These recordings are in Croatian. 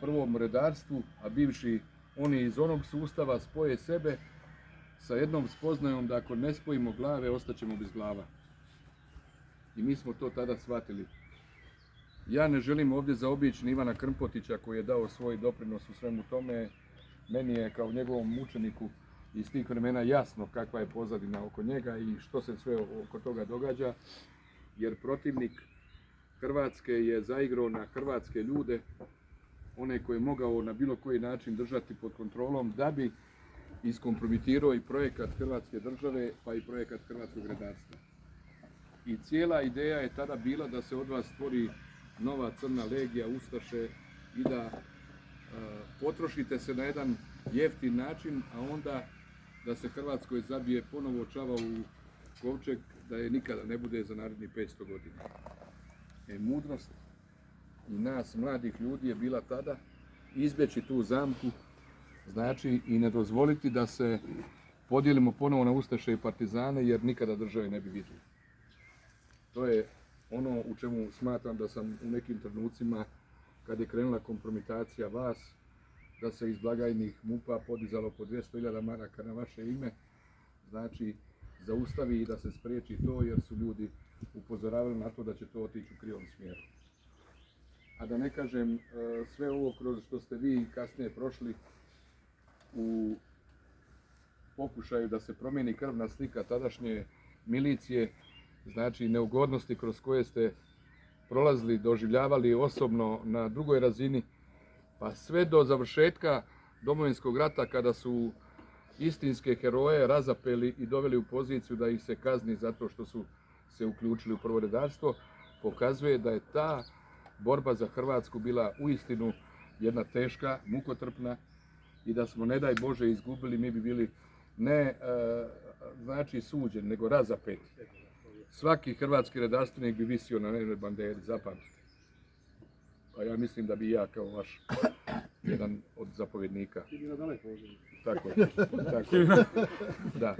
prvom redarstvu, a bivši oni iz onog sustava spoje sebe sa jednom spoznajom da ako ne spojimo glave, ostaćemo bez glava. I mi smo to tada shvatili. Ja ne želim ovdje zaobići ni Ivana Krmpotića koji je dao svoj doprinos u svemu tome. Meni je kao njegovom učeniku iz tih vremena jasno kakva je pozadina oko njega i što se sve oko toga događa. Jer protivnik Hrvatske je zaigrao na hrvatske ljude, one koje je mogao na bilo koji način držati pod kontrolom da bi iskompromitirao i projekat Hrvatske države pa i projekat hrvatskog redarstva. I cijela ideja je tada bila da se od vas stvori nova crna legija, ustaše i da potrošite se na jedan jeftin način, a onda da se Hrvatskoj zabije ponovo čavao u kovčeg, da je nikada ne bude za narednih 500 godina. Mudrost i nas mladih ljudi je bila tada izbjeći tu zamku, znači i ne dozvoliti da se podijelimo ponovo na ustaše i partizane, jer nikada države ne bi vidjeli. To je ono u čemu smatram da sam u nekim trenucima, kad je krenula kompromitacija vas, da se iz blagajnih MUP-a podizalo po 200.000 maraka na vaše ime, znači zaustavi i da se spriječi to, jer su ljudi upozoravali na to da će to otići u krivom smjeru. A da ne kažem sve ovo kroz što ste vi kasnije prošli u pokušaju da se promijeni krvna slika tadašnje milicije, znači neugodnosti kroz koje ste prolazili, doživljavali osobno na drugoj razini, pa sve do završetka Domovinskog rata kada su istinske heroje razapeli i doveli u poziciju da ih se kazni zato što su se uključili u prvo redarstvo, pokazuje da je ta borba za Hrvatsku bila uistinu jedna teška, mukotrpna i da smo, ne daj Bože, izgubili, mi bi bili ne znači suđen, nego razapeti. Svaki hrvatski redarstvenik bi visio na nekoj banderi, zapamtite. A ja mislim da bi ja kao vaš jedan od zapovjednika. Tako, da.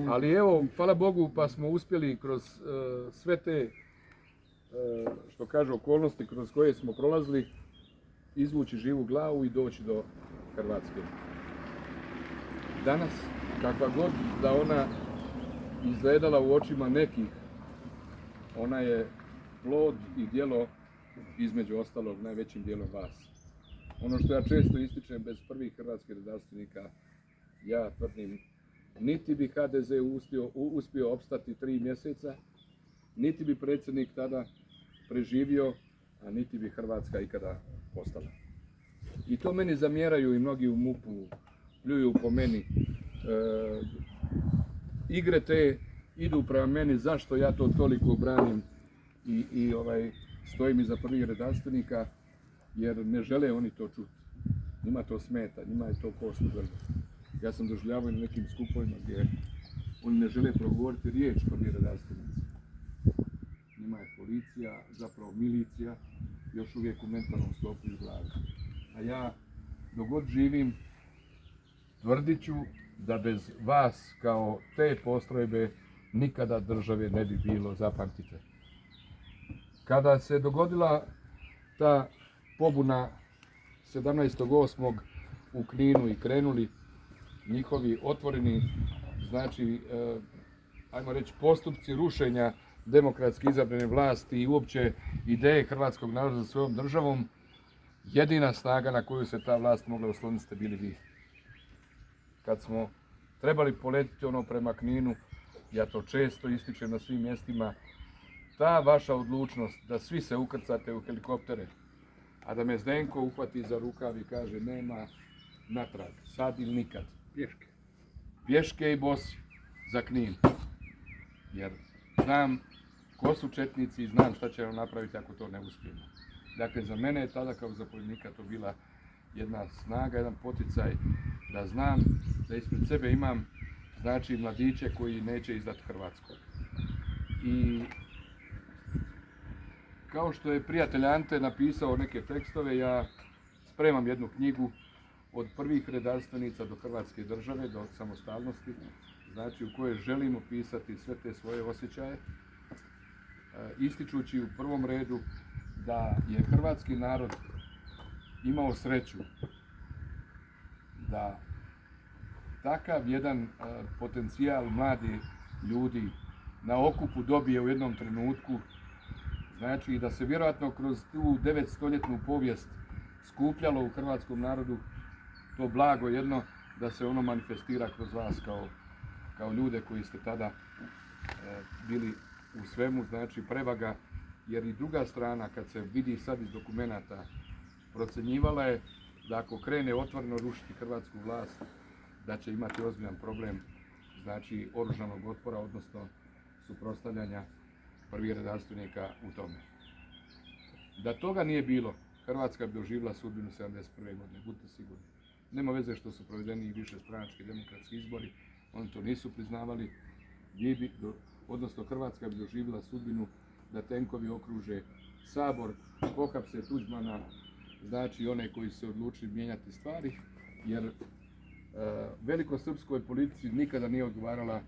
Ali evo, hvala Bogu, pa smo uspjeli kroz sve te, što kažu, okolnosti kroz koje smo prolazili, izvući živu glavu i doći do Hrvatske. Danas, kakva god da ona izgledala u očima nekih, ona je plod i djelo, između ostalog, najvećim dijelom vas. Ono što ja često ističem, bez prvih hrvatskih redarstvenika, ja tvrdim, niti bi HDZ uspio opstati 3 mjeseca, niti bi predsjednik tada preživio, a niti bi Hrvatska ikada postala. I to meni zamjeraju i mnogi u MUP-u, pljuju po meni. Igre te idu prema meni, zašto ja to toliko branim i stojim iza prvih redarstvenika, jer ne žele oni to čuti. Njima to smeta, njima je to kost u grlu. Ja sam doživljavao na nekim skupovima gdje oni ne žele progovoriti riječ prvi redarstvenici. Njima je policija, zapravo milicija, još uvijek u mentalnom sklopu iz glave. A ja, dok god živim, tvrdit ću da bez vas kao te postrojbe nikada države ne bi bilo, zapamtite. Kada se dogodila ta pobuna 17.8. u Kninu i krenuli njihovi otvoreni, znači, ajmo reći, postupci rušenja demokratski izabrane vlasti i uopće ideje hrvatskog naroda za svojom državom, jedina snaga na koju se ta vlast mogla osloniti ste bili vi. Kad smo trebali poletiti prema Kninu, ja to često ističem na svim mjestima, ta vaša odlučnost da svi se ukrcate u helikoptere, a da me Zdenko uhvati za rukav i kaže nema natrag, sad ili nikad. Pješke. Pješke i bosi za Knin. Jer znam ko su četnici i znam šta će nam napraviti ako to ne uspijemo. Dakle, za mene je tada kao zapovjednika to bila jedna snaga, jedan poticaj da znam da ispred sebe imam, znači, mladiće koji neće izdati Hrvatsku. I kao što je prijatelj Ante napisao neke tekstove, ja spremam jednu knjigu od prvih redarstvenica do Hrvatske države, do samostalnosti, znači u kojoj želim opisati sve te svoje osjećaje, ističući u prvom redu da je hrvatski narod imao sreću da takav jedan potencijal mladih ljudi na okupu dobije u jednom trenutku, znači da se vjerojatno kroz tu 900-ljetnu povijest skupljalo u hrvatskom narodu to blago jedno, da se ono manifestira kroz vas kao ljude koji ste tada bili u svemu, znači prevaga, jer i druga strana kad se vidi sad iz dokumenata procjenjivala je da ako krene otvoreno rušiti hrvatsku vlast, da će imati ozbiljan problem, znači oružanog otpora, odnosno suprotstavljanja prvih redarstvenika u tome. Da toga nije bilo, Hrvatska bi doživjela sudbinu 71. godine, budite sigurni. Nema veze što su provedeni i više stranački demokratski izbori, oni to nisu priznavali, odnosno Hrvatska bi doživjela sudbinu da tenkovi okruže Sabor, pohapse Tuđmana, znači one koji su se odlučili mijenjati stvari, jer velikosrpskoj politici nikada nije odgovarala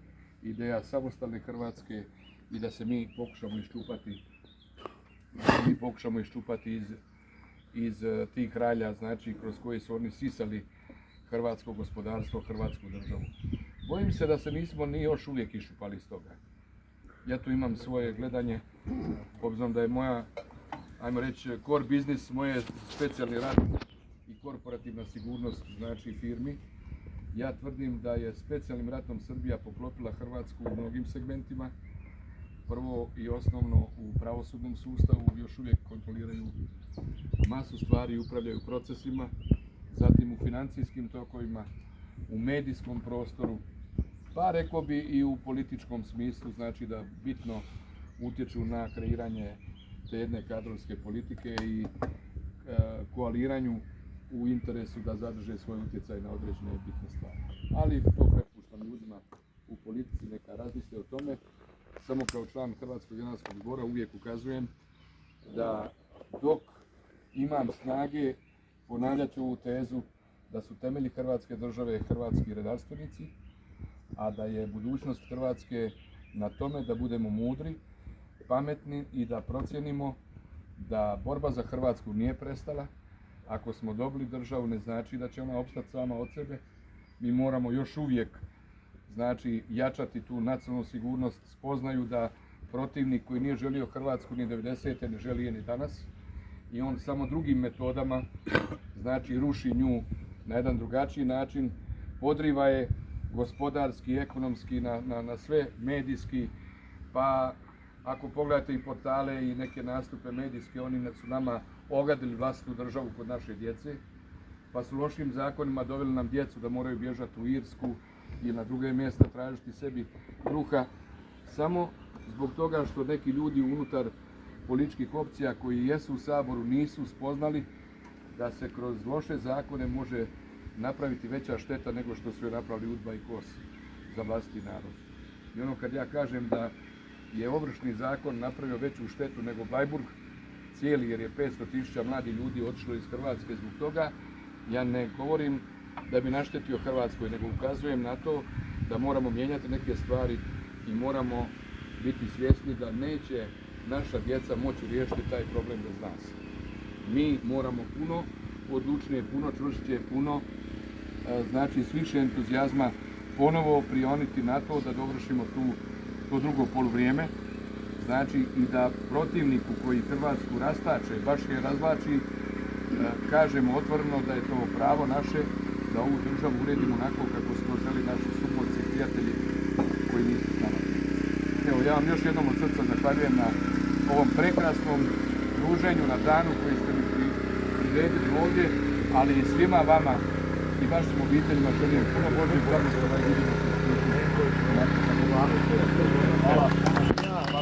ideja samostalne Hrvatske i da se mi pokušamo iščupati iz tih ralja, znači kroz koje su oni sisali hrvatsko gospodarstvo, hrvatsku državu. Bojim se da se nismo ni još uvijek iščupali iz toga. Ja tu imam svoje gledanje, obzirom da je moja, ajmo reći, core biznis, moje specijalni rad i korporativna sigurnost, znači firmi. Ja tvrdim da je specijalnim ratom Srbija poklopila Hrvatsku u mnogim segmentima. Prvo i osnovno u pravosudnom sustavu, još uvijek kontroliraju masu stvari i upravljaju procesima, zatim u financijskim tokovima, u medijskom prostoru, pa rekao bi i u političkom smislu, znači da bitno utječu na kreiranje te jedne kadrovske politike i koaliranju u interesu da zadrže svoj utjecaj na određene bitne stvari. Ali to prepuštam ljudima u politici, neka razmisle o tome. Samo kao član Hrvatskog generalskog zbora uvijek ukazujem da dok imam snage ponavljati ovu tezu da su temelji Hrvatske države hrvatski redarstvenici, a da je budućnost Hrvatske na tome da budemo mudri, pametni i da procijenimo da borba za Hrvatsku nije prestala. Ako smo dobili državu, ne znači da će ona opstati sama od sebe. Mi moramo još uvijek, znači, jačati tu nacionalnu sigurnost, spoznaju da protivnik koji nije želio Hrvatsku ni 90. ne želi je ni danas i on samo drugim metodama, znači, ruši nju na jedan drugačiji način, podriva je gospodarski, ekonomski, na sve medijski, pa ako pogledate i portale i neke nastupe medijske, oni su nama ogadili vlastitu državu kod naše djece, pa su lošim zakonima doveli nam djecu da moraju bježati u Irsku ili na druge mjesta tražiti sebi kruha, samo zbog toga što neki ljudi unutar političkih opcija koji jesu u Saboru nisu spoznali da se kroz loše zakone može napraviti veća šteta nego što su je napravili UDBA i KOS za vlastiti narod. I ono kad ja kažem da je Ovršni zakon napravio veću štetu nego Bleiburg cijeli, jer je 500.000 mladih ljudi otišlo iz Hrvatske zbog toga, ja ne govorim da bi naštetio Hrvatskoj, nego ukazujem na to da moramo mijenjati neke stvari i moramo biti svjesni da neće naša djeca moći riješiti taj problem bez nas. Mi moramo puno odlučnije, puno čvršće, puno, znači s više entuzijazma ponovo prioniti na to da dovršimo to drugo poluvrijeme, znači i da protivniku koji Hrvatsku rastače, baš je razvlači, kažemo otvoreno da je to pravo naše, da ovu državu uredimo onako kako su to želi naši suborci i prijatelji koji nisu s nama. Evo, ja vam još jednom od srca zahvaljujem na ovom prekrasnom druženju, na danu koji ste mi priredili ovdje, ali i svima vama i vašim obiteljima želim puno Božjeg blagoslova i vidimo se. Hvala.